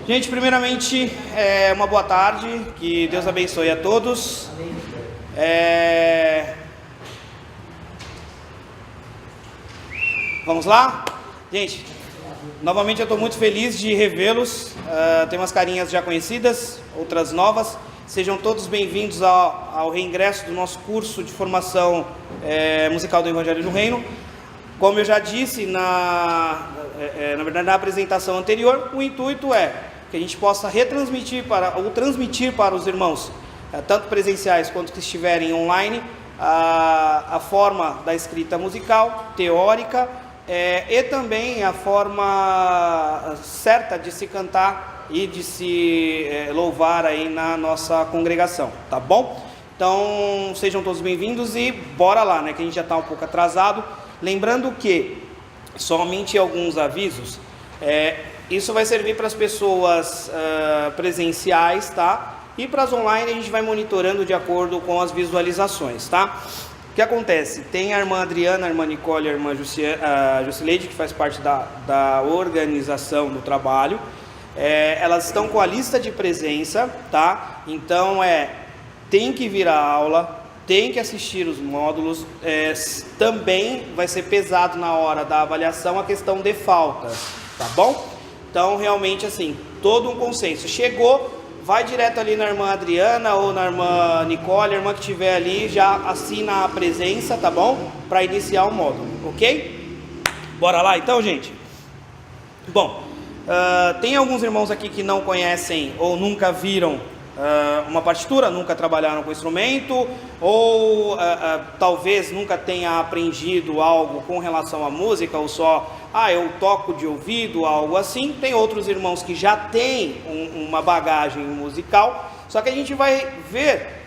Gente, primeiramente, uma boa tarde, que Deus abençoe a todos. Vamos lá? Gente, novamente eu estou muito feliz de revê-los. Tem umas carinhas já conhecidas, outras novas. Sejam todos bem-vindos ao reingresso do nosso curso de formação musical do Evangelho do Reino. Como eu já disse na verdade na apresentação anterior, o intuito é que a gente possa transmitir para os irmãos, tanto presenciais quanto que estiverem online, a forma da escrita musical, teórica, e também a forma certa de se cantar e de se louvar aí na nossa congregação, tá bom? Então sejam todos bem-vindos e bora lá, né, que a gente já está um pouco atrasado. Lembrando que somente alguns avisos, isso vai servir para as pessoas presenciais, tá? E para as online a gente vai monitorando de acordo com as visualizações, tá? O que acontece? Tem a irmã Adriana, a irmã Nicole e a irmã Jusileide, que faz parte da organização do trabalho. Elas estão com a lista de presença, tá? Então tem que vir à aula, tem que assistir os módulos. Também vai ser pesado na hora da avaliação a questão de faltas, tá bom? Então realmente assim, todo um consenso. Chegou, vai direto ali na irmã Adriana ou na irmã Nicole, a irmã que estiver ali, já assina a presença, tá bom? Para iniciar o módulo, ok? Bora lá então, gente? Bom, tem alguns irmãos aqui que não conhecem ou nunca viram uma partitura, nunca trabalharam com instrumento, ou talvez nunca tenha aprendido algo com relação à música, ou só, eu toco de ouvido, algo assim. Tem outros irmãos que já têm uma bagagem musical, só que a gente vai ver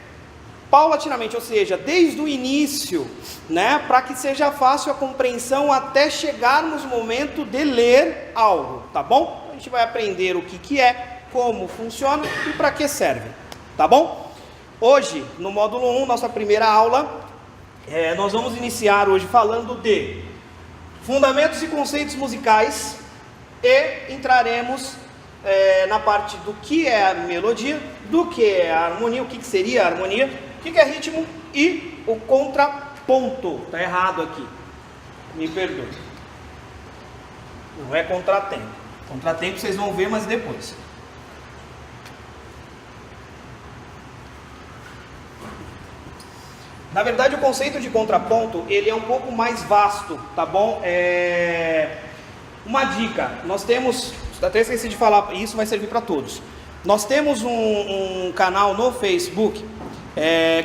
paulatinamente, ou seja, desde o início, né, para que seja fácil a compreensão até chegarmos no momento de ler algo, tá bom? A gente vai aprender o que é, como funciona e para que serve, tá bom? Hoje, no módulo 1, nossa primeira aula, nós vamos iniciar hoje falando de fundamentos e conceitos musicais e entraremos na parte do que é a melodia, do que é a harmonia, o que seria a harmonia, o que é ritmo e o contraponto. Tá errado aqui, me perdoe, não é contratempo. Contratempo vocês vão ver, mas depois. Na verdade, o conceito de contraponto, ele é um pouco mais vasto, tá bom? Uma dica, nós temos, até esqueci de falar, isso vai servir para todos. Nós temos um canal no Facebook,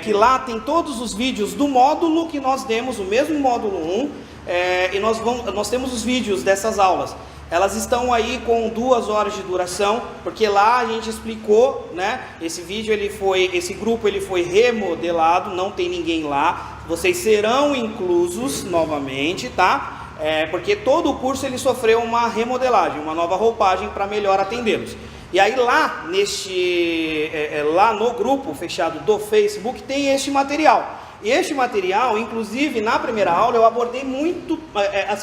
que lá tem todos os vídeos do módulo que nós demos, o mesmo módulo 1, e nós temos os vídeos dessas aulas. Elas estão aí com 2 horas de duração, porque lá a gente explicou, né? Esse grupo ele foi remodelado, não tem ninguém lá. Vocês serão inclusos novamente, tá? Porque todo o curso ele sofreu uma remodelagem, uma nova roupagem para melhor atendê-los. E aí lá lá no grupo fechado do Facebook tem este material. E este material, inclusive na primeira aula, eu abordei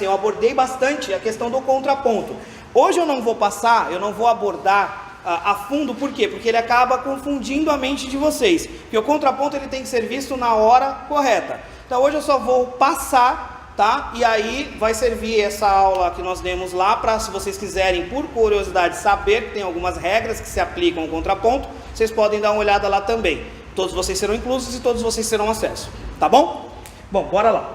eu abordei bastante a questão do contraponto. Hoje eu não vou abordar a fundo, por quê? Porque ele acaba confundindo a mente de vocês. Porque o contraponto ele tem que ser visto na hora correta. Então hoje eu só vou passar, tá? E aí vai servir essa aula que nós demos lá para, se vocês quiserem, por curiosidade, saber que tem algumas regras que se aplicam ao contraponto, vocês podem dar uma olhada lá também. Todos vocês serão inclusos e todos vocês terão acesso, tá bom? Bom, bora lá.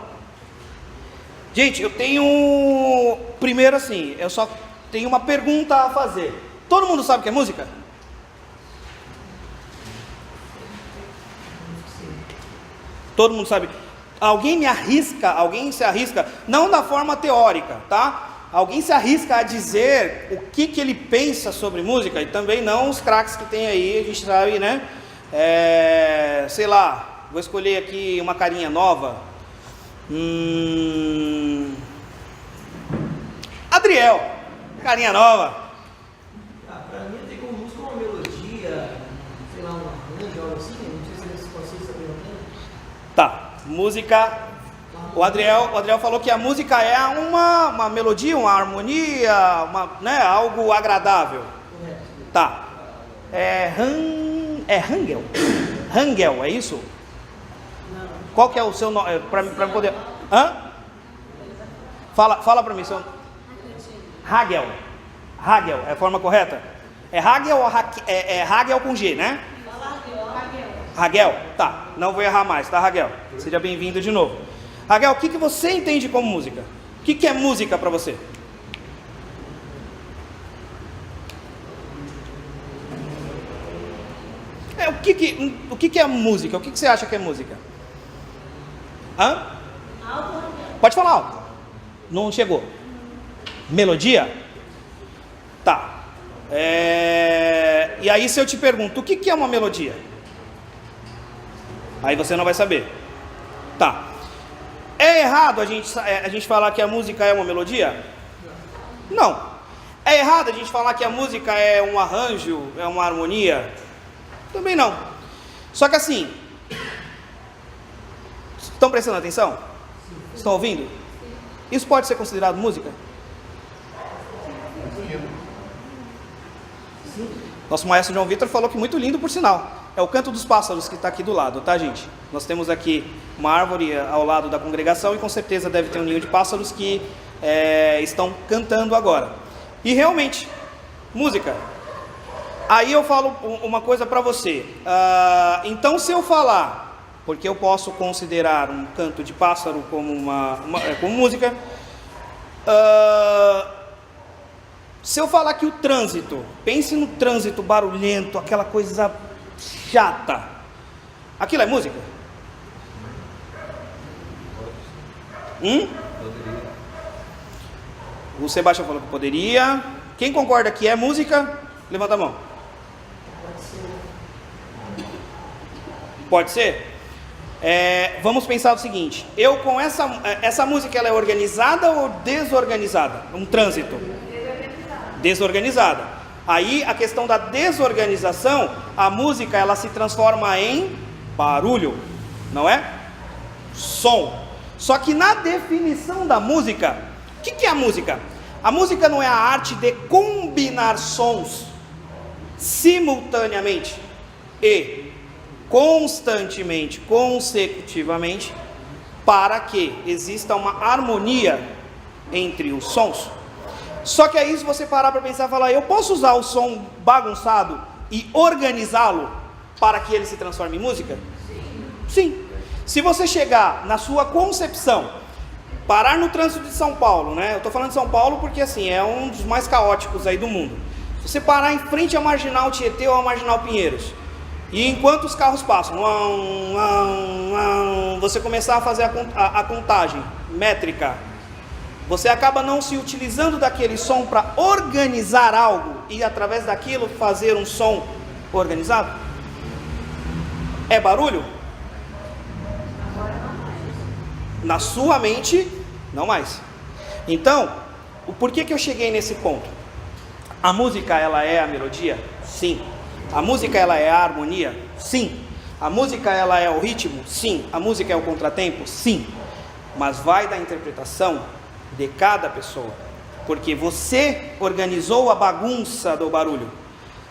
Gente, eu tenho... Primeiro assim, eu só tenho uma pergunta a fazer. Todo mundo sabe o que é música? Todo mundo sabe? Alguém se arrisca, não da forma teórica, tá? Alguém se arrisca a dizer o que ele pensa sobre música? E também não os craques que tem aí, a gente sabe, né? Sei lá, vou escolher aqui uma carinha nova. Adriel, carinha nova. Pra mim tem como música uma melodia, sei lá, uma arranjo, algo assim, não sei se vocês estão perguntando. Tá, música. O Adriel falou que a música é uma melodia, uma harmonia, né, algo agradável. Correto. Tá. É Hangel. Hangel, é isso? Não. Qual que é o seu nome? Para poder... Hã? Fala para mim. Hagel. Hagel, é a forma correta? É Hagel ou é Hagel com G, né? Hagel, tá. Não vou errar mais, tá, Hagel? Seja bem-vindo de novo. Hagel, o que você entende como música? O que é música para você? O que é música? O que você acha que é música? Hã? Pode falar alto. Não chegou. Melodia? Tá. E aí se eu te pergunto, o que é uma melodia? Aí você não vai saber. Tá. É errado a gente falar que a música é uma melodia? Não. É errado a gente falar que a música é um arranjo, é uma harmonia? Também não. Só que assim, estão prestando atenção? Estão ouvindo? Isso pode ser considerado música? Nosso maestro João Vitor falou que muito lindo, por sinal. É o canto dos pássaros que está aqui do lado, tá, gente? Nós temos aqui uma árvore ao lado da congregação e com certeza deve ter um ninho de pássaros que estão cantando agora. E realmente, música. Aí eu falo uma coisa para você. Então, se eu falar, porque eu posso considerar um canto de pássaro como como música, se eu falar que o trânsito, pense no trânsito barulhento, aquela coisa chata, aquilo é música? O Sebastião falou que poderia. Quem concorda que é música? Levanta a mão. Pode ser? Vamos pensar o seguinte: eu com essa música, ela é organizada ou desorganizada? Um trânsito desorganizada. Aí a questão da desorganização, a música ela se transforma em barulho, não é? Som. Só que na definição da música, o que é a música? A música não é a arte de combinar sons simultaneamente e constantemente, consecutivamente, para que exista uma harmonia entre os sons. Só que aí, se você parar para pensar e falar, eu posso usar o som bagunçado e organizá-lo para que ele se transforme em música? Sim. Se você chegar na sua concepção, parar no trânsito de São Paulo, né? Eu estou falando de São Paulo porque assim, é um dos mais caóticos aí do mundo. Se você parar em frente à Marginal Tietê ou à Marginal Pinheiros, e enquanto os carros passam, você começar a fazer a contagem métrica, você acaba não se utilizando daquele som para organizar algo e através daquilo fazer um som organizado? É barulho? Na sua mente, não mais. Então, por que eu cheguei nesse ponto? A música, ela é a melodia? Sim. A música, ela é a harmonia? Sim. A música, ela é o ritmo? Sim. A música é o contratempo? Sim. Mas vai da interpretação de cada pessoa, porque você organizou a bagunça do barulho.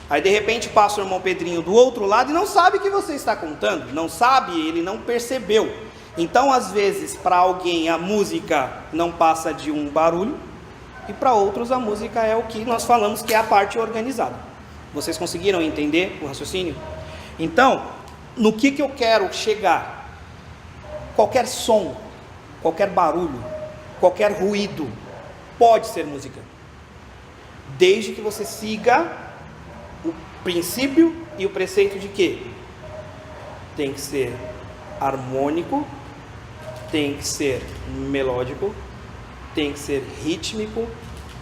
Aí de repente passa o irmão Pedrinho do outro lado e não sabe o que você está contando, não sabe, ele não percebeu. Então às vezes para alguém a música não passa de um barulho e para outros a música é o que nós falamos que é a parte organizada. Vocês conseguiram entender o raciocínio? Então, no que eu quero chegar? Qualquer som, qualquer barulho, qualquer ruído pode ser música, desde que você siga o princípio e o preceito de que tem que ser harmônico, tem que ser melódico, tem que ser rítmico,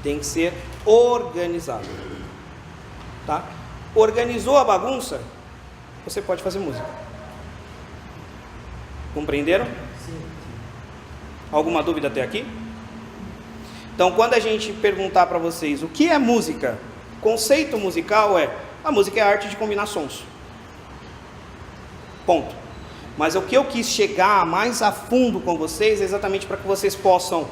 tem que ser organizado, tá? Organizou a bagunça, você pode fazer música. Compreenderam? Sim. Alguma dúvida até aqui? Então, quando a gente perguntar para vocês o que é música, conceito musical a música é a arte de combinar sons. Ponto. Mas o que eu quis chegar mais a fundo com vocês é exatamente para que vocês possam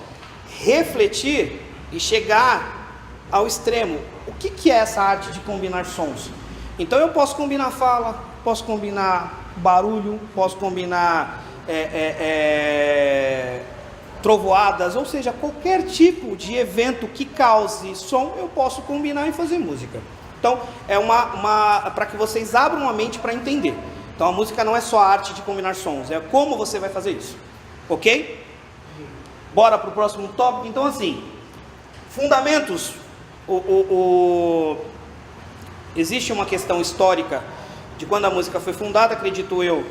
refletir e chegar ao extremo. O que é essa arte de combinar sons? Então eu posso combinar fala, posso combinar barulho, posso combinar trovoadas, ou seja, qualquer tipo de evento que cause som, eu posso combinar e fazer música. Então, é para que vocês abram a mente para entender. Então, a música não é só a arte de combinar sons, é como você vai fazer isso. Ok? Bora para o próximo tópico. Então, assim, fundamentos. Existe uma questão histórica de quando a música foi fundada, acredito eu,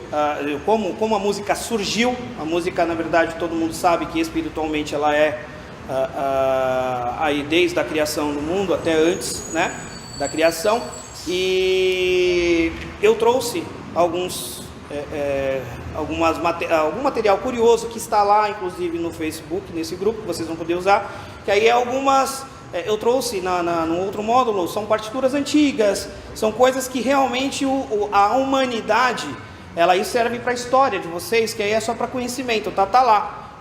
como a música surgiu. A música, na verdade, todo mundo sabe que espiritualmente ela é aí desde a criação do mundo, até antes, né, da criação. E eu trouxe algum material curioso que está lá, inclusive no Facebook, nesse grupo que vocês vão poder usar, que aí eu trouxe no outro módulo, são partituras antigas, são coisas que realmente a humanidade, isso serve para a história de vocês, que aí é só para conhecimento, tá lá.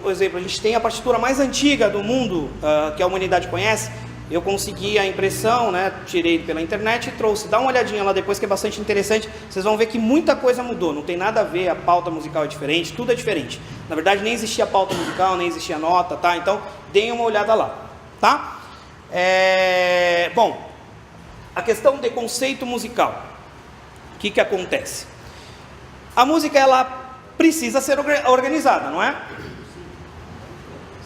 Por exemplo, a gente tem a partitura mais antiga do mundo, que a humanidade conhece. Eu consegui a impressão, né, tirei pela internet e trouxe. Dá uma olhadinha lá depois, que é bastante interessante. Vocês vão ver que muita coisa mudou, não tem nada a ver, a pauta musical é diferente, tudo é diferente. Na verdade, nem existia pauta musical, nem existia nota, tá? Então, deem uma olhada lá, tá? Bom, a questão de conceito musical. O que acontece? A música, ela precisa ser organizada, não é?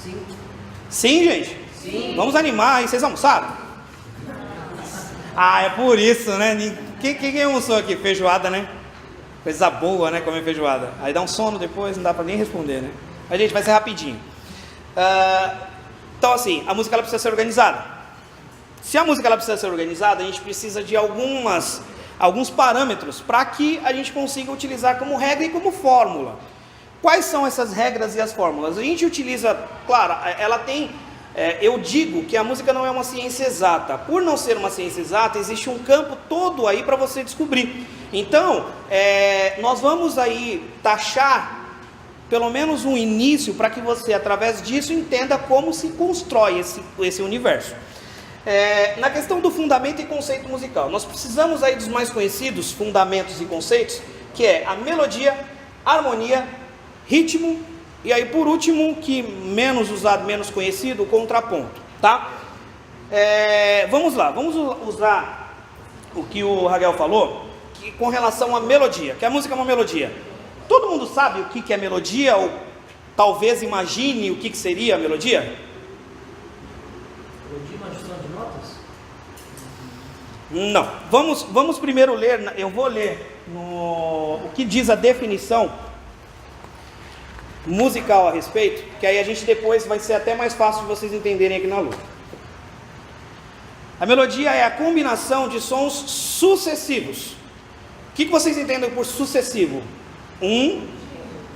Sim. Sim, gente? Sim. Vamos animar aí, vocês almoçaram? É por isso, né? Quem almoçou aqui? Feijoada, né? Coisa boa, né? Comer feijoada. Aí dá um sono depois, não dá pra nem responder, né? Mas, gente, vai ser rapidinho. Então, assim, a música ela precisa ser organizada. Se a música ela precisa ser organizada, a gente precisa de alguns parâmetros para que a gente consiga utilizar como regra e como fórmula. Quais são essas regras e as fórmulas? A gente utiliza, claro, ela tem... eu digo que a música não é uma ciência exata. Por não ser uma ciência exata, existe um campo todo aí para você descobrir. Então, nós vamos aí taxar pelo menos um início para que você, através disso, entenda como se constrói esse universo. Na questão do fundamento e conceito musical, nós precisamos aí dos mais conhecidos fundamentos e conceitos, que é a melodia, harmonia, ritmo, e aí por último, que menos usado, menos conhecido, o contraponto, tá? Vamos lá, vamos usar o que o Raguel falou, com relação à melodia, que a música é uma melodia. Todo mundo sabe o que é melodia, ou talvez imagine o que seria a melodia? Melodia, uma junção de notas? Não, vamos primeiro ler, eu vou ler o que diz a definição musical a respeito, que aí a gente depois vai ser até mais fácil de vocês entenderem aqui na luta. A melodia é a combinação de sons sucessivos. O que vocês entendem por sucessivo?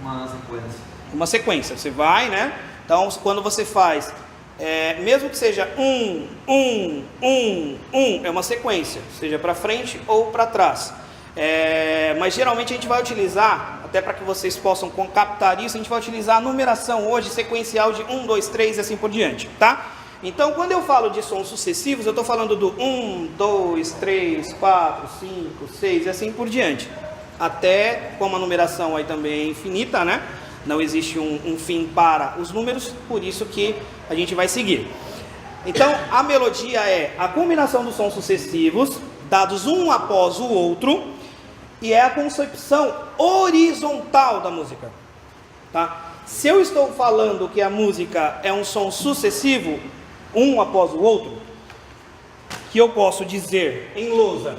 Uma sequência. Uma sequência, você vai, né? Então, quando você faz, mesmo que seja é uma sequência, seja para frente ou para trás. Mas geralmente a gente vai utilizar, até para que vocês possam captar isso, a gente vai utilizar a numeração hoje sequencial de 1, 2, 3 e assim por diante, tá? Então, quando eu falo de sons sucessivos, eu estou falando do 1, 2, 3, 4, 5, 6 e assim por diante. Até, como a numeração aí também é infinita, né? Não existe um fim para os números, por isso que a gente vai seguir. Então, a melodia é a combinação dos sons sucessivos, dados um após o outro, e é a concepção horizontal da música, tá? Se eu estou falando que a música é um som sucessivo, um após o outro, que eu posso dizer em lousa,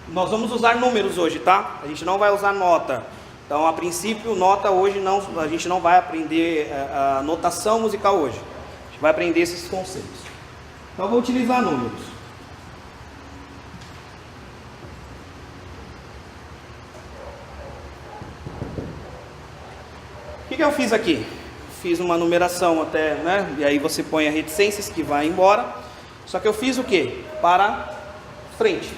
nós vamos usar números hoje, tá? A gente não vai usar nota. Então, a princípio, nota hoje não, a gente não vai aprender a notação musical hoje. A gente vai aprender esses conceitos. Então, eu vou utilizar números. O que eu fiz aqui? Fiz uma numeração até, né? E aí você põe a reticências que vai embora. Só que eu fiz o quê? Para frente.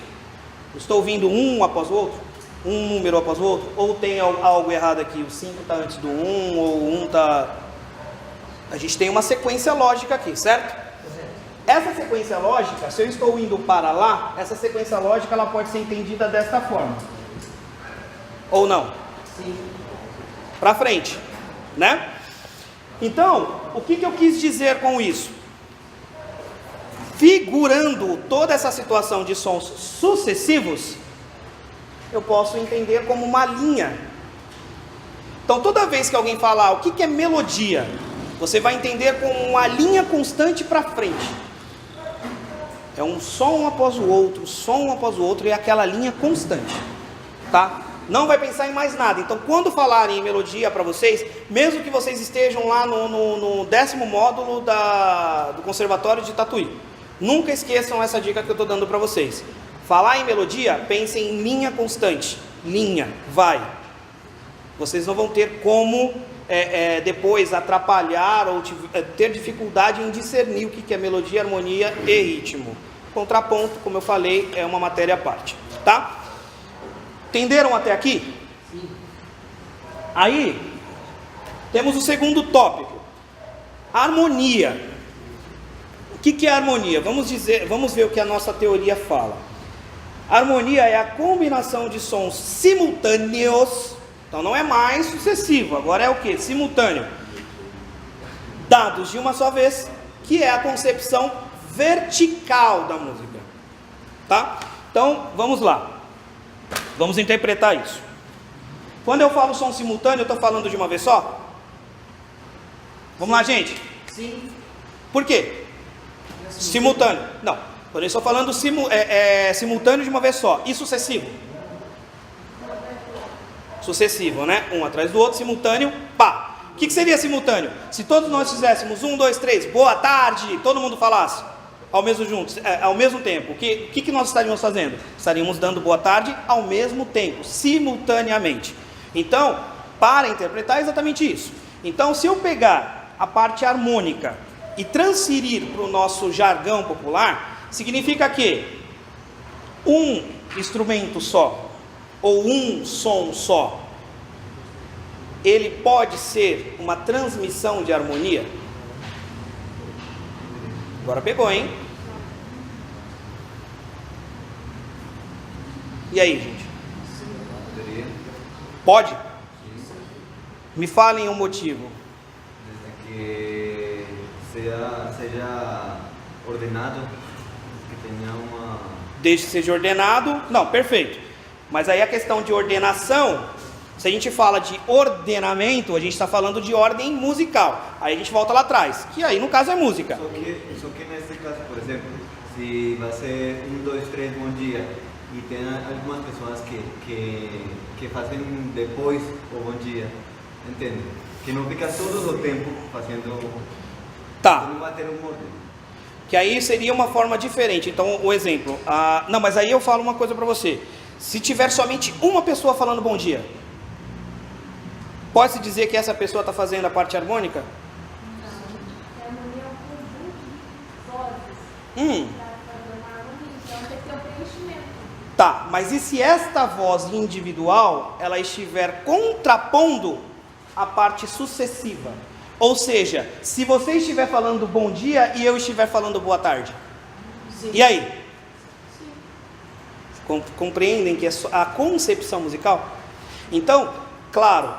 Estou ouvindo um após o outro? Um número após o outro? Ou tem algo errado aqui? O 5 está antes do 1, ou o 1 está... A gente tem uma sequência lógica aqui, certo? Essa sequência lógica, se eu estou indo para lá, essa sequência lógica ela pode ser entendida desta forma. Ou não? Sim. Para frente, né? Então, o que eu quis dizer com isso? Figurando toda essa situação de sons sucessivos, eu posso entender como uma linha. Então, toda vez que alguém falar o que é melodia, você vai entender como uma linha constante para frente. É um som após o outro, e aquela linha constante, tá? Não vai pensar em mais nada. Então, quando falarem em melodia para vocês, mesmo que vocês estejam lá no 10º módulo do Conservatório de Tatuí, nunca esqueçam essa dica que eu estou dando para vocês. Falar em melodia, pensem em linha constante. Linha, vai. Vocês não vão ter como depois atrapalhar ou ter dificuldade em discernir o que é melodia, harmonia e ritmo. Contraponto, como eu falei, é uma matéria à parte, tá? Entenderam até aqui? Sim. Aí, temos o segundo tópico. Harmonia. O que é harmonia? Vamos ver o que a nossa teoria fala. Harmonia é a combinação de sons simultâneos. Então não é mais sucessivo, agora é o que? Simultâneo. Dados de uma só vez, que é a concepção vertical da música. Tá? Então, vamos lá. Vamos interpretar isso. Quando eu falo som simultâneo, eu estou falando de uma vez só? Vamos lá, gente? Sim. Por quê? Simultâneo. Não, quando eu estou falando simultâneo de uma vez só. E sucessivo? Sucessivo, né? Um atrás do outro, simultâneo, pá. O que seria simultâneo? Se todos nós fizéssemos 1, 2, 3, boa tarde, todo mundo falasse ao mesmo tempo, o que nós estaríamos fazendo? Estaríamos dando boa tarde ao mesmo tempo, simultaneamente. Então, para interpretar é exatamente isso. Então, se eu pegar a parte harmônica e transferir para o nosso jargão popular, significa que um instrumento só, ou um som só, ele pode ser uma transmissão de harmonia? Agora pegou, hein? E aí, gente? Pode? Me falem um motivo. Desde que seja ordenado, que tenha uma... Desde que seja ordenado, não, perfeito. Mas aí a questão de ordenação, se a gente fala de ordenamento, a gente está falando de ordem musical. Aí a gente volta lá atrás, que aí no caso é música. Só que nesse caso, por exemplo, se vai ser 1, 2, 3, bom dia, e tem algumas pessoas que fazem depois o bom dia, entende? Que não fica todo o tempo fazendo... Tá. Não vai ter um ordem. Que aí seria uma forma diferente. Então, o exemplo... não, mas aí eu falo uma coisa para você. Se tiver somente uma pessoa falando bom dia, pode-se dizer que essa pessoa está fazendo a parte harmônica? A harmonia é um conjunto de vozes para fazer uma harmonia, então tem que ter um preenchimento. Tá, mas e se esta voz individual, ela estiver contrapondo a parte sucessiva? Ou seja, se você estiver falando bom dia e eu estiver falando boa tarde. Sim. E aí? Compreendem que é a concepção musical? Então, claro,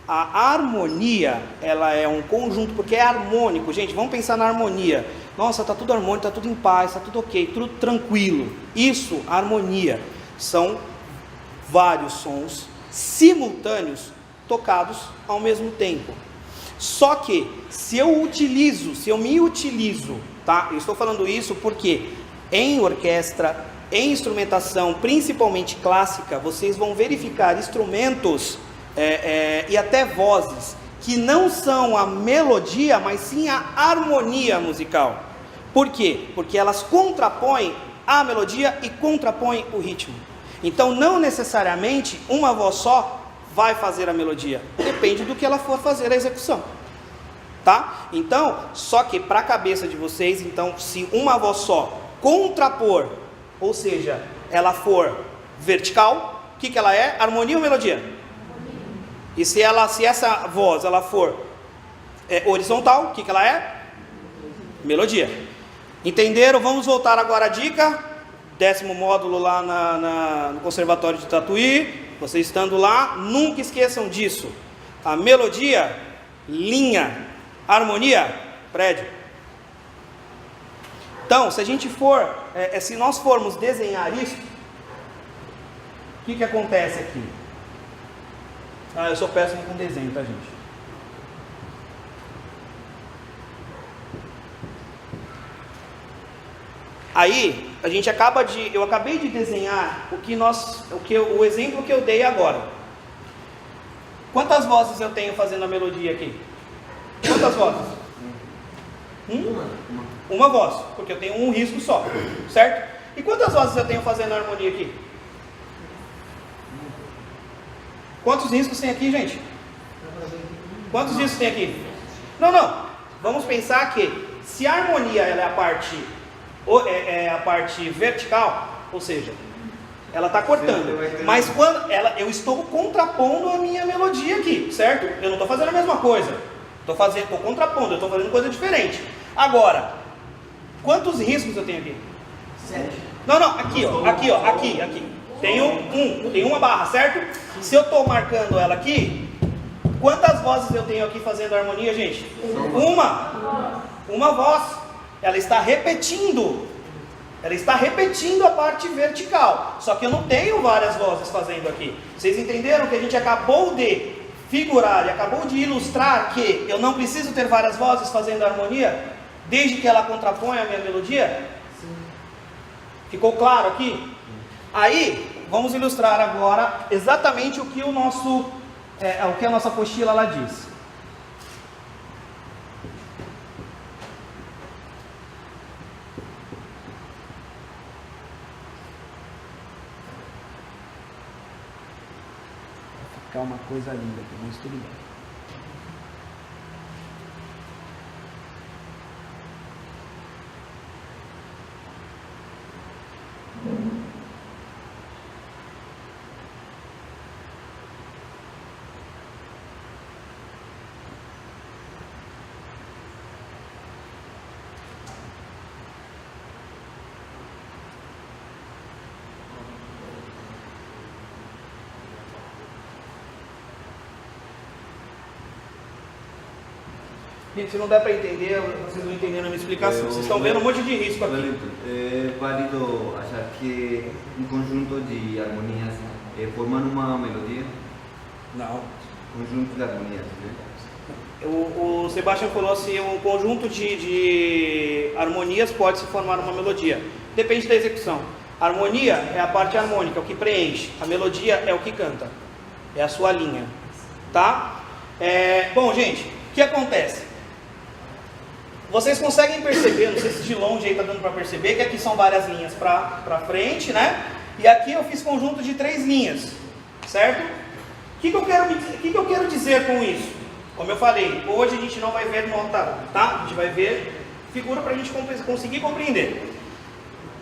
a harmonia, ela é um conjunto, porque é harmônico. Gente, vamos pensar na harmonia. Nossa, está tudo harmônico, está tudo em paz, está tudo ok, tudo tranquilo. Isso, harmonia, são vários sons simultâneos tocados ao mesmo tempo. Só que, se eu me utilizo, tá? Eu estou falando isso porque em orquestra, em instrumentação, principalmente clássica, vocês vão verificar instrumentos e até vozes que não são a melodia, mas sim a harmonia musical. Por quê? Porque elas contrapõem a melodia e contrapõem o ritmo. Então, não necessariamente uma voz só vai fazer a melodia. Depende do que ela for fazer a execução. Tá? Então, só que para a cabeça de vocês, então, se uma voz só contrapor, ou seja, ela for vertical, o que ela é? Harmonia ou melodia? E se essa voz ela for horizontal, o que ela é? Melodia. Entenderam? Vamos voltar agora à dica. 10º módulo lá no Conservatório de Tatuí. Vocês estando lá, nunca esqueçam disso. A melodia, linha, harmonia, prédio. Então, se a gente for, se nós formos desenhar isso, o que acontece aqui? Eu sou péssimo com desenho, tá, gente? Aí, eu acabei de desenhar o exemplo que eu dei agora. Quantas vozes eu tenho fazendo a melodia aqui? Quantas vozes? Uma voz, porque eu tenho um risco só, certo? E quantas vozes eu tenho fazendo a harmonia aqui? Quantos riscos tem aqui, gente? Quantos riscos tem aqui? Não. Vamos pensar que se a harmonia ela é a parte vertical, ou seja, ela está cortando, mas quando eu estou contrapondo a minha melodia aqui, certo? Eu não estou fazendo a mesma coisa, estou contrapondo, eu estou fazendo coisa diferente. Agora, quantos riscos eu tenho aqui? 7. Não, aqui. Tenho uma barra, certo? Se eu estou marcando ela aqui, quantas vozes eu tenho aqui fazendo a harmonia, gente? Uma voz. Ela está repetindo a parte vertical, só que eu não tenho várias vozes fazendo aqui. Vocês entenderam que a gente acabou de figurar e acabou de ilustrar que eu não preciso ter várias vozes fazendo a harmonia, desde que ela contraponha a minha melodia? Sim. Ficou claro aqui? Aí, vamos ilustrar agora exatamente o que a nossa apostila lá diz. Vai ficar uma coisa linda aqui, mas tudo bem. Gente, se não der para entender, vocês não entenderam a minha explicação. Vocês estão vendo um monte de risco aqui. É válido achar que um conjunto de harmonias formam uma melodia? Não. Conjunto de harmonias, né? O Sebastião falou assim, um conjunto de harmonias pode se formar uma melodia. Depende da execução. A harmonia é a parte harmônica, é o que preenche. A melodia é o que canta. É a sua linha. Tá? Bom, gente, o que acontece? Vocês conseguem perceber, não sei se de longe aí está dando para perceber, que aqui são várias linhas para frente, né? E aqui eu fiz conjunto de 3 linhas, certo? O que eu quero dizer com isso? Como eu falei, hoje a gente não vai ver nota, tá? A gente vai ver figura para a gente conseguir compreender.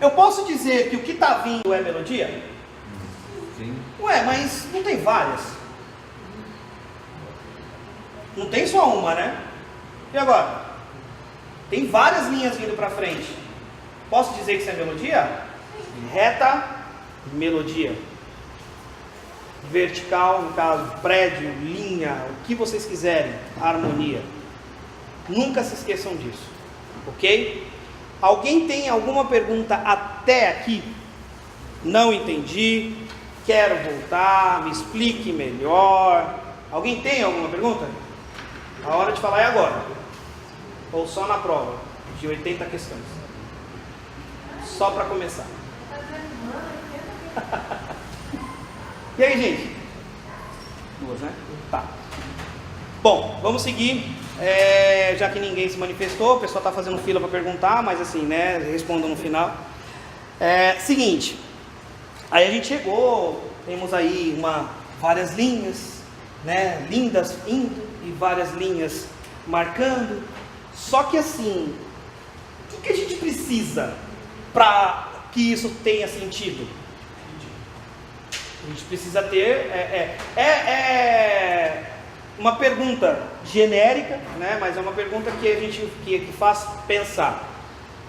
Eu posso dizer que o que está vindo é melodia? Sim. Ué, mas não tem várias? Não tem só uma, né? E agora? Tem várias linhas vindo para frente. Posso dizer que isso é melodia? Reta, melodia. Vertical, no caso, prédio, linha, o que vocês quiserem, harmonia. Nunca se esqueçam disso, ok? Alguém tem alguma pergunta até aqui? Não entendi, quero voltar, me explique melhor. Alguém tem alguma pergunta? A hora de falar é agora. Ou só na prova, de 80 questões. Só para começar. E aí, gente? 2, né? Tá. Bom, vamos seguir. Já que ninguém se manifestou, o pessoal está fazendo fila para perguntar, mas assim, né? Respondo no final. Seguinte. Aí a gente chegou, temos aí várias linhas, né? Lindas indo e várias linhas marcando. Só que assim, o que a gente precisa para que isso tenha sentido? A gente precisa ter uma pergunta genérica, né? Mas é uma pergunta que a gente que faz pensar.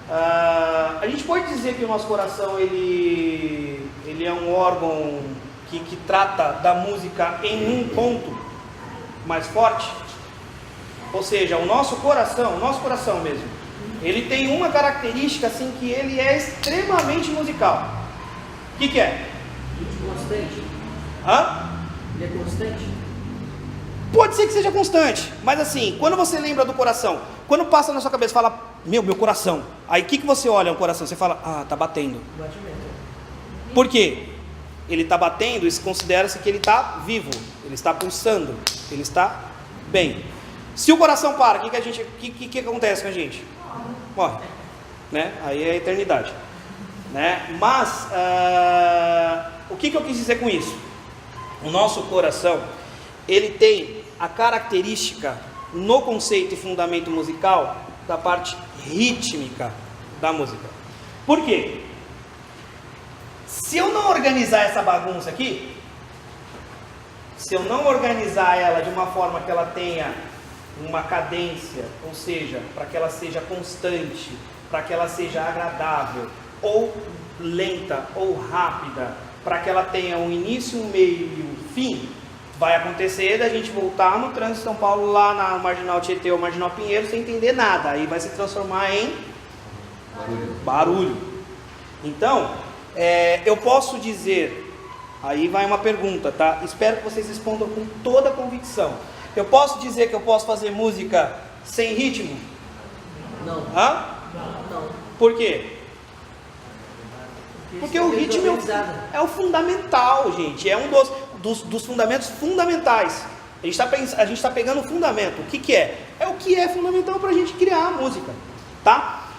A gente pode dizer que o nosso coração ele é um órgão que trata da música em um ponto mais forte? Ou seja, o nosso coração mesmo, ele tem uma característica assim que ele é extremamente musical. O que é? Constante. Hã? Ele é constante? Pode ser que seja constante, mas assim, quando você lembra do coração, quando passa na sua cabeça, fala, meu coração. Aí o que você olha no coração? Você fala, tá batendo. Batimento. Por quê? Ele está batendo, isso considera-se que ele está vivo, ele está pulsando, ele está bem. Se o coração para, o que acontece com a gente? Morre, né? Aí é a eternidade, né? Mas o que eu quis dizer com isso? O nosso coração, ele tem a característica no conceito e fundamento musical da parte rítmica da música. Por quê? Se eu não organizar essa bagunça aqui, se eu não organizar ela de uma forma que ela tenha uma cadência, ou seja, para que ela seja constante, para que ela seja agradável, ou lenta, ou rápida, para que ela tenha um início, um meio e um fim, vai acontecer da gente voltar no trânsito de São Paulo, lá na Marginal Tietê ou Marginal Pinheiro, sem entender nada, aí vai se transformar em barulho. Então, eu posso dizer, aí vai uma pergunta, tá? Espero que vocês respondam com toda a convicção. Eu posso dizer que eu posso fazer música sem ritmo? Não. Hã? Não. Por quê? Porque o ritmo é o fundamental, gente. É um dos fundamentos fundamentais. A gente está pegando o fundamento. O que é? É o que é fundamental para a gente criar a música, tá?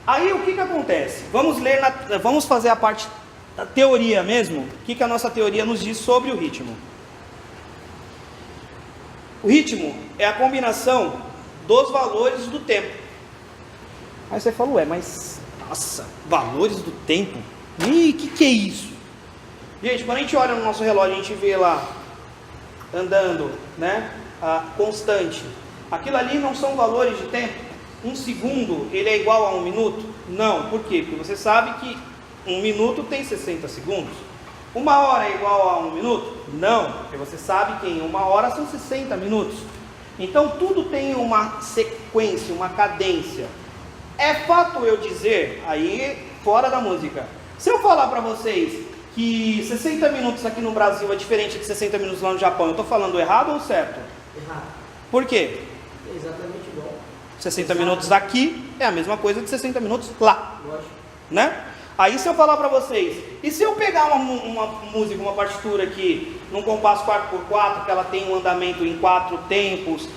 Aí o que acontece? Vamos fazer a parte da teoria mesmo. O que a nossa teoria nos diz sobre o ritmo? O ritmo é a combinação dos valores do tempo. Aí você fala, mas nossa, valores do tempo? Ih, que é isso? Gente, quando a gente olha no nosso relógio, a gente vê lá andando, né? Constante. Aquilo ali não são valores de tempo. Um segundo, ele é igual a um minuto? Não. Por quê? Porque você sabe que um minuto tem 60 segundos. Uma hora é igual a um minuto? Não. Porque você sabe que em uma hora são 60 minutos. Então tudo tem uma sequência, uma cadência. É fato eu dizer, aí fora da música, se eu falar para vocês que 60 minutos aqui no Brasil é diferente de 60 minutos lá no Japão, eu estou falando errado ou certo? Errado. Por quê? É exatamente igual. 60 minutos aqui é a mesma coisa de 60 minutos lá. Lógico. Né? Aí se eu falar para vocês, e se eu pegar uma música, uma partitura aqui, num compasso 4x4, que ela tem um andamento em 4 tempos,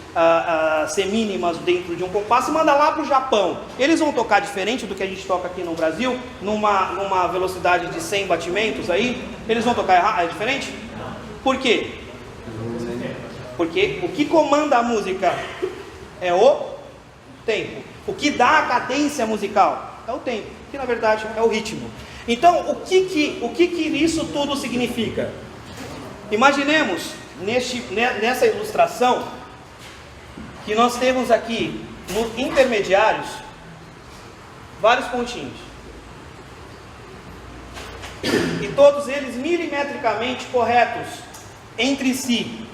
semínimas dentro de um compasso, e mandar lá para o Japão, eles vão tocar diferente do que a gente toca aqui no Brasil, numa velocidade de 100 batimentos aí? Eles vão tocar diferente? Por quê? Porque o que comanda a música é o tempo. O que dá a cadência musical é o tempo, que na verdade é o ritmo. Então, o que isso tudo significa? Imaginemos nessa ilustração que nós temos aqui nos intermediários vários pontinhos, e todos eles milimetricamente corretos entre si,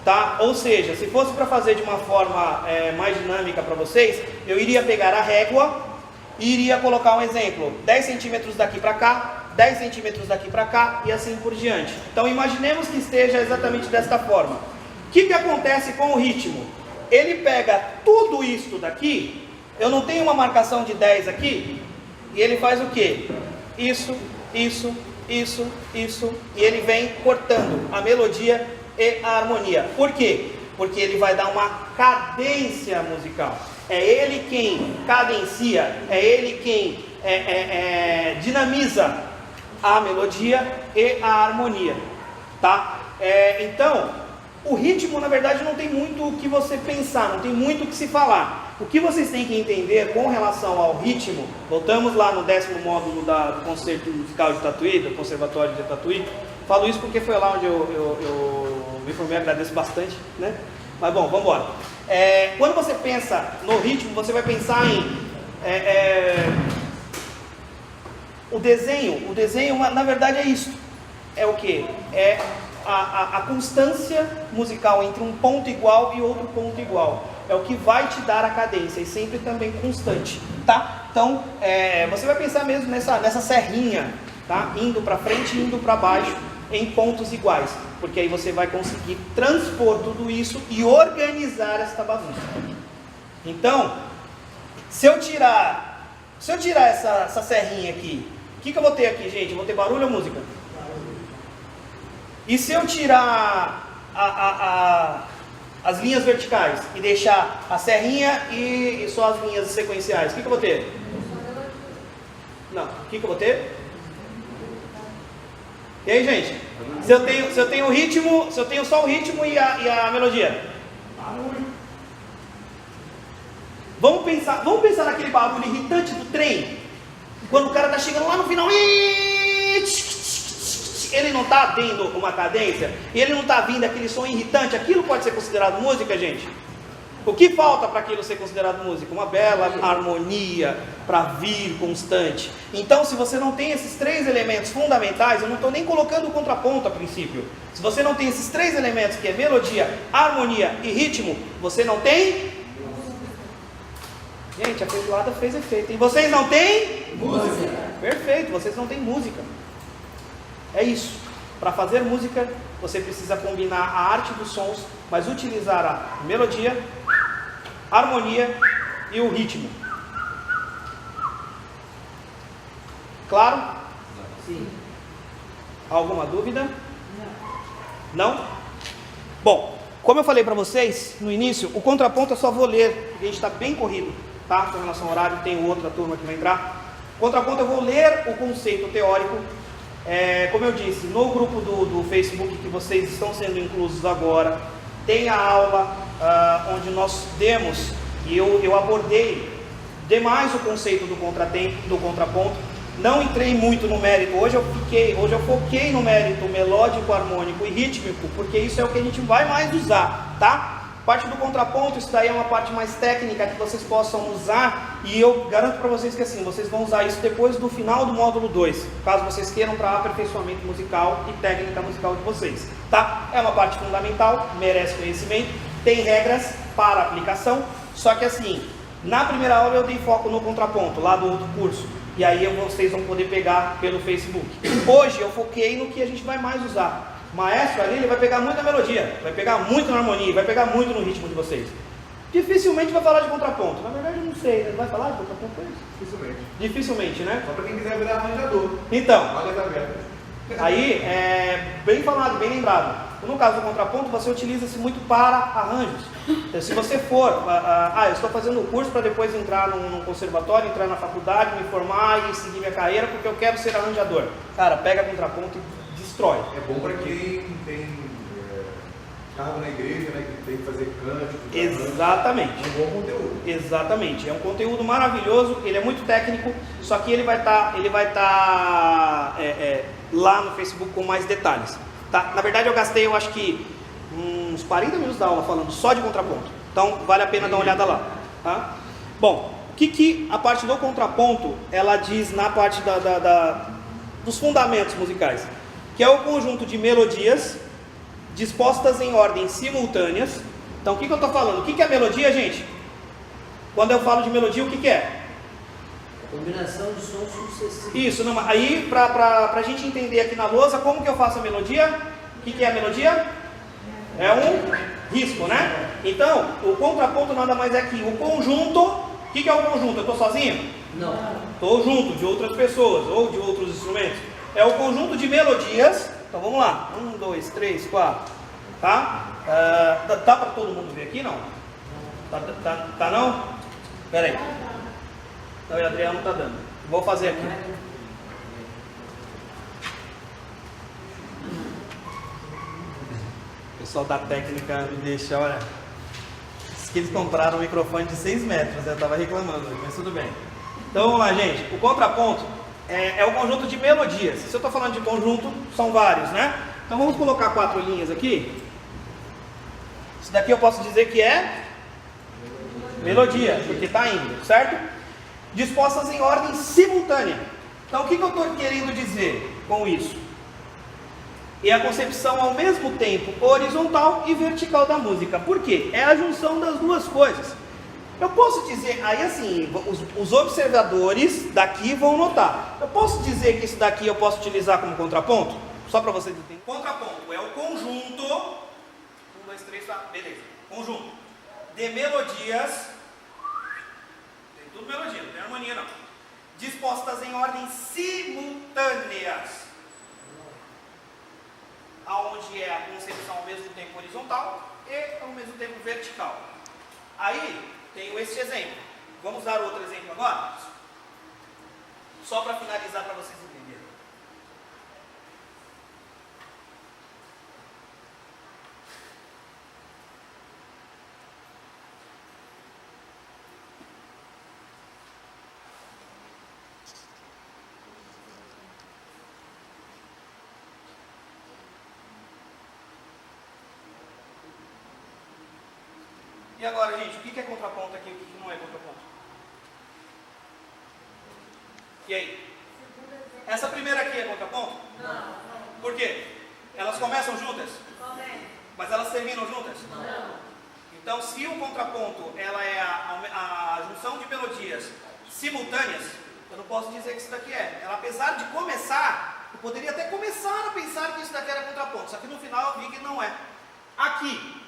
tá? Ou seja, se fosse para fazer de uma forma mais dinâmica para vocês, eu iria pegar a régua e iria colocar um exemplo, 10 centímetros daqui para cá, 10 centímetros daqui para cá e assim por diante. Então imaginemos que esteja exatamente desta forma. O que acontece com o ritmo? Ele pega tudo isso daqui, eu não tenho uma marcação de 10 aqui, e ele faz o quê? Isso, isso, isso, isso, e ele vem cortando a melodia e a harmonia. Por quê? Porque ele vai dar uma cadência musical. É ele quem cadencia, é ele quem dinamiza a melodia e a harmonia, tá? Então, o ritmo na verdade não tem muito o que você pensar, não tem muito o que se falar. O que vocês têm que entender com relação ao ritmo, voltamos lá no 10º módulo do Concerto Musical de Tatuí, do Conservatório de Tatuí. Falo isso porque foi lá onde eu me formei, agradeço bastante, né? Mas bom, vamos embora. Quando você pensa no ritmo, você vai pensar em o desenho, na verdade é isso. É o que? É a constância musical entre um ponto igual e outro ponto igual. É o que vai te dar a cadência e sempre também constante, tá? Então, você vai pensar mesmo nessa serrinha, tá? Indo para frente e indo para baixo em pontos iguais, porque aí você vai conseguir transpor tudo isso e organizar esta bagunça. Então, se eu tirar essa serrinha aqui, o que eu vou ter aqui, gente? Eu vou ter barulho ou música? E se eu tirar as linhas verticais e deixar a serrinha e só as linhas sequenciais, o que eu vou ter? Não, o que eu vou ter? E aí, gente? Se eu tenho o ritmo, se eu tenho só o ritmo e a melodia? Vamos pensar naquele barulho irritante do trem. Quando o cara está chegando lá no final, ele não está tendo uma cadência, ele não está vindo aquele som irritante, aquilo pode ser considerado música, gente? O que falta para aquilo ser considerado música? Uma bela harmonia para vir constante. Então, se você não tem esses três elementos fundamentais, eu não estou nem colocando o contraponto a princípio. Se você não tem esses três elementos, que é melodia, harmonia e ritmo, você não tem... Gente, a feijoada fez efeito. E vocês não têm? Música. Perfeito, vocês não têm música. É isso. Para fazer música, você precisa combinar a arte dos sons, mas utilizar a melodia, a harmonia e o ritmo. Claro? Sim. Alguma dúvida? Não? Bom, como eu falei para vocês no início, o contraponto eu só vou ler, porque a gente está bem corrido, tá? Com relação ao horário, tem outra turma que vai entrar. Contraponto eu vou ler o conceito teórico. Como eu disse, no grupo do Facebook que vocês estão sendo inclusos agora, tem a aula onde nós demos e eu abordei demais o conceito do contraponto. Não entrei muito no mérito, hoje eu foquei no mérito melódico, harmônico e rítmico, porque isso é o que a gente vai mais usar, tá? Parte do contraponto, isso daí é uma parte mais técnica que vocês possam usar, e eu garanto para vocês que assim, vocês vão usar isso depois do final do módulo 2, caso vocês queiram, para aperfeiçoamento musical e técnica musical de vocês, tá? É uma parte fundamental, merece conhecimento, tem regras para aplicação, só que assim, na primeira aula eu dei foco no contraponto, lá do outro curso, e aí vocês vão poder pegar pelo Facebook. Hoje eu foquei no que a gente vai mais usar. O maestro ali, ele vai pegar muito na melodia, vai pegar muito na harmonia, vai pegar muito no ritmo de vocês. Dificilmente vai falar de contraponto. Na verdade eu não sei, ele vai falar de contraponto com isso? Dificilmente, né? Só para quem quiser virar arranjador. Então, Olha a tabela. aí, bem falado, bem lembrado. No caso do contraponto, você utiliza-se muito para arranjos. Então, se você for, eu estou fazendo o curso para depois entrar num conservatório, entrar na faculdade, me formar e seguir minha carreira porque eu quero ser arranjador. Cara, pega contraponto e destrói. É bom para quem tem cargo na igreja, né, que tem que fazer cântico. Exatamente. É um bom conteúdo. Exatamente. É um conteúdo maravilhoso, ele é muito técnico, só que ele vai estar lá no Facebook com mais detalhes. Tá? Na verdade eu gastei, eu acho que uns 40 minutos da aula falando só de contraponto. Então vale a pena dar uma olhada lá. Tá? Bom, o que a parte do contraponto ela diz na parte dos fundamentos musicais? Que é o conjunto de melodias dispostas em ordem simultâneas. Então o que eu estou falando? O que é melodia, gente? Quando eu falo de melodia, o que é? Combinação de sons sucessivos. Isso, não, aí para a gente entender aqui na lousa, como que eu faço a melodia? O que é a melodia? É um risco, né? Então, o contraponto nada mais é que o conjunto. O que é o conjunto? Eu estou sozinho? Não. Estou junto de outras pessoas ou de outros instrumentos. É o conjunto de melodias. Então vamos lá. 1, 2, 3, 4. Tá? Dá para todo mundo ver aqui? Não? Tá não? Pera aí. Não, o Adriano não está dando. Vou fazer aqui. O pessoal da técnica me deixa, olha. Diz que eles compraram um microfone de 6 metros. Eu estava reclamando, mas tudo bem. Então vamos lá, gente. O contraponto é o conjunto de melodias. Se eu estou falando de conjunto, são vários, né? Então vamos colocar 4 linhas aqui. Isso daqui eu posso dizer que é melodia, porque está indo, certo? Dispostas em ordem simultânea. Então o que eu estou querendo dizer com isso? É a concepção ao mesmo tempo horizontal e vertical da música. Por quê? É a junção das duas coisas. Eu posso dizer, aí assim, os observadores daqui vão notar. Eu posso dizer que isso daqui eu posso utilizar como contraponto? Só para vocês entenderem. Contraponto é o conjunto, 1, 2, 3, 4, beleza. Conjunto de melodias, tem tudo melodia, não tem harmonia não. Dispostas em ordem simultâneas, aonde é a concepção ao mesmo tempo horizontal e ao mesmo tempo vertical. Aí tenho esse exemplo. Vamos dar outro exemplo agora? Só para finalizar, para vocês entenderem. E agora, gente, o que é contraponto aqui e o que não é contraponto? E aí? Essa primeira aqui é contraponto? Não. Por quê? Elas começam juntas? Mas elas terminam juntas? Não. Então, se o contraponto ela é a junção de melodias simultâneas, eu não posso dizer que isso daqui é. Ela, apesar de começar, eu poderia até começar a pensar que isso daqui era contraponto, só que no final eu vi que não é. Aqui,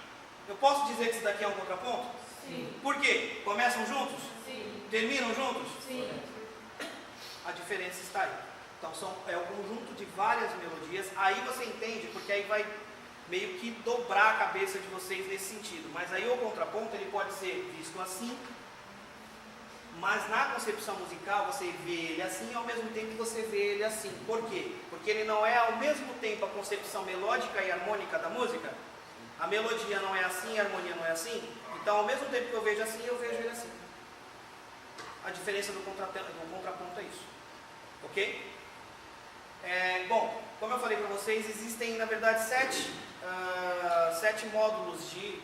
eu posso dizer que isso daqui é um contraponto? Sim. Por quê? Começam juntos? Sim. Terminam juntos? Sim. A diferença está aí. Então é o conjunto de várias melodias. Aí você entende, porque aí vai meio que dobrar a cabeça de vocês nesse sentido. Mas aí o contraponto ele pode ser visto assim, mas na concepção musical você vê ele assim e ao mesmo tempo você vê ele assim. Por quê? Porque ele não é ao mesmo tempo a concepção melódica e harmônica da música. A melodia não é assim, a harmonia não é assim. Então ao mesmo tempo que eu vejo assim, eu vejo ele assim. A diferença do contraponto é isso. Ok? Bom, como eu falei para vocês, existem na verdade 7 módulos de...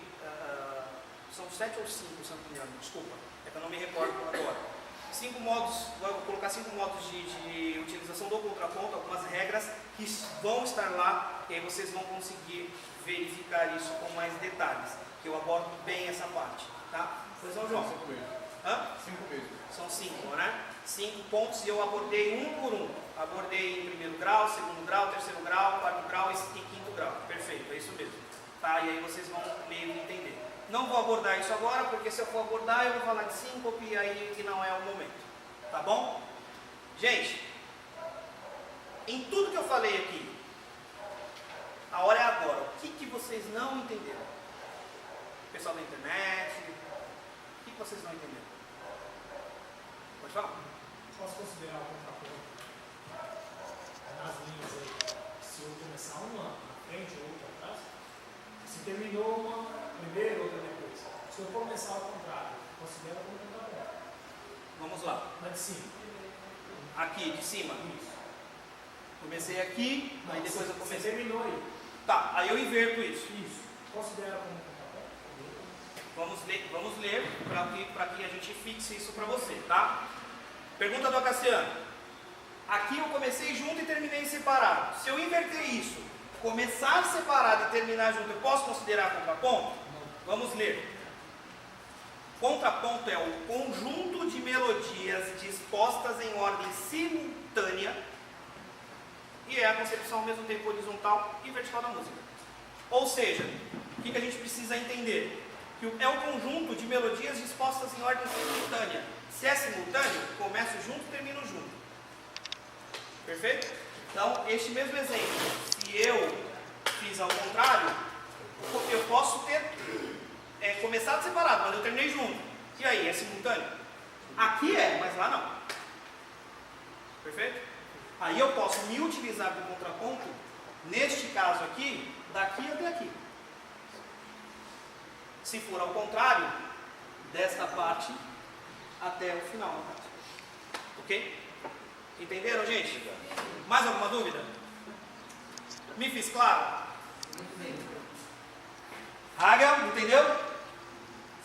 são 7 ou 5, se não me engano, desculpa, é que eu não me recordo agora. 5 módulos, vou colocar 5 módulos de utilização do contraponto, algumas regras que vão estar lá, e aí vocês vão conseguir verificar isso com mais detalhes, que eu abordo bem essa parte, tá? Pois não, João? 5 mesmo. Hã? 5 mesmo. São 5, né? 5 pontos e eu abordei um por um. Abordei em primeiro grau, segundo grau, terceiro grau, quarto grau e quinto grau. Perfeito, é isso mesmo. Tá? E aí vocês vão meio entender. Não vou abordar isso agora, porque se eu for abordar eu vou falar de síncope e aí que não é o momento. Tá bom? Gente, em tudo que eu falei aqui, a hora é agora. O que vocês não entenderam? Pessoal da internet, o que vocês não entenderam? Pode falar? Posso considerar o contraponto nas linhas aí, se eu começar uma na frente ou outra atrás, se terminou uma primeiro, outra depois. Se eu começar ao contrário, considero como contraponto. Vamos lá. Na de cima. Aqui, de cima. Isso. Comecei aqui, aí depois eu Você comecei. terminou aí. Tá, aí eu inverto isso. Isso. Considera como contraponto? Vamos ler para que a gente fixe isso para você, tá? Pergunta do Acaciano. Aqui eu comecei junto e terminei separado. Se eu inverter isso, começar separado e terminar junto, eu posso considerar contraponto? Vamos ler. Contraponto é o conjunto de melodias dispostas em ordem simultânea e é a concepção ao mesmo tempo horizontal e vertical da música. Ou seja, o que a gente precisa entender? Que é o conjunto de melodias dispostas em ordem simultânea. Se é simultâneo, começo junto e termino junto. Perfeito? Então, este mesmo exemplo, se eu fiz ao contrário, eu posso ter começado separado, mas eu terminei junto. E aí, é simultâneo? Aqui é, mas lá não. Perfeito? Aí eu posso me utilizar do contraponto, neste caso aqui, daqui até aqui. Se for ao contrário, desta parte até o final da parte. Ok? Entenderam, gente? Mais alguma dúvida? Me fiz claro? Hagel, entendeu?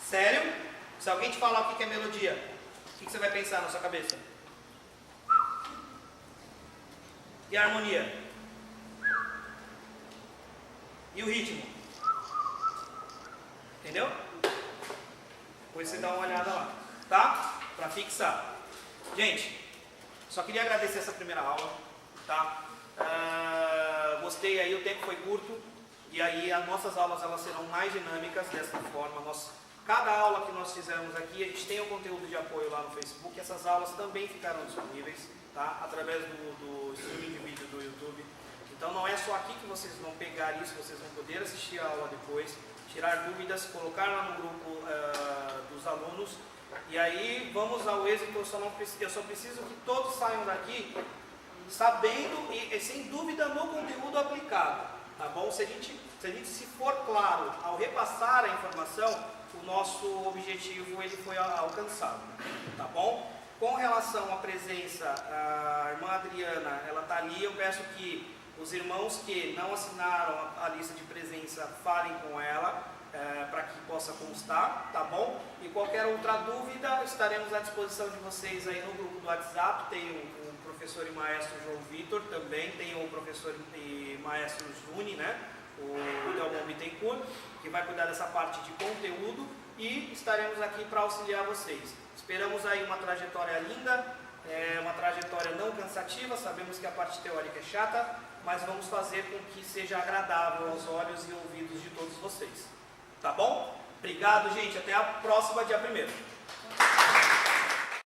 Sério? Se alguém te falar o que é melodia, o que você vai pensar na sua cabeça? E a harmonia? E o ritmo? Entendeu? Depois você dá uma olhada lá, tá? Para fixar. Gente, só queria agradecer essa primeira aula, tá? Gostei aí, o tempo foi curto. E aí as nossas aulas elas serão mais dinâmicas dessa forma. Cada aula que nós fizermos aqui, a gente tem o conteúdo de apoio lá no Facebook. Essas aulas também ficarão disponíveis, tá? Através do streaming de vídeo do YouTube. Então não é só aqui que vocês vão pegar isso, vocês vão poder assistir a aula depois, tirar dúvidas, colocar lá no grupo dos alunos. E aí vamos ao êxito. Eu só preciso que todos saiam daqui sabendo e sem dúvida no conteúdo aplicado. Tá bom? Se a gente se for claro ao repassar a informação, o nosso objetivo ele foi alcançado, tá bom? Com relação à presença, a irmã Adriana, ela está ali. Eu peço que os irmãos que não assinaram a lista de presença falem com ela, para que possa constar, tá bom? E qualquer outra dúvida, estaremos à disposição de vocês aí no grupo do WhatsApp. Tem o professor e maestro João Vitor também, tem o professor e maestro Juni, né? O Delmon Bittencourt, que vai cuidar dessa parte de conteúdo, e estaremos aqui para auxiliar vocês. Esperamos aí uma trajetória linda, uma trajetória não cansativa. Sabemos que a parte teórica é chata, mas vamos fazer com que seja agradável aos olhos e ouvidos de todos vocês. Tá bom? Obrigado, gente. Até a próxima, dia 1º.